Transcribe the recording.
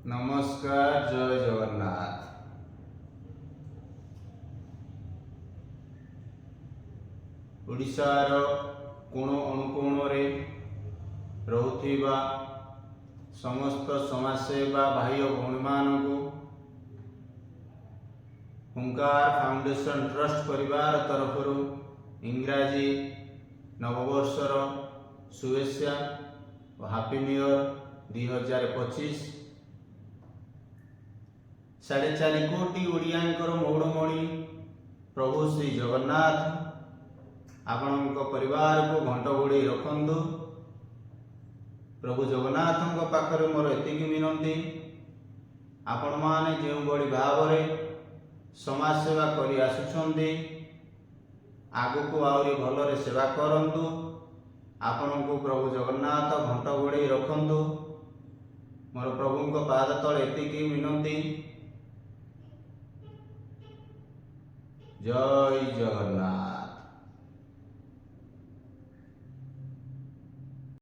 नमस्कार। जय जगन्नाथ। ओडिशार कोण अनुकोण रे रहुथिबा समस्त समाजसेवा भाई और भौणी मानकु हुंकार फाउंडेशन ट्रस्ट परिवार तरफ इंग्राजी नववर्षर शुभेच्छा और हैप्पी न्यू ईयर 2025। 4.5 कोटी ओडियांकर मौड़मणि प्रभु श्री जगन्नाथ आपण परिवार को घंट घोड़े रखु। प्रभु जगन्नाथ पाखरे मोर एतिकी विनती, आपण माने जो बड़ी भाव समाज सेवा करी आसुछंदी आगु को आउरी भलरे सेवा करंतु। आपण को प्रभु जगन्नाथ घंट घोड़े रखु। मोर प्रभु को पाद तले एतिकी विनती। जय जगन्नाथ।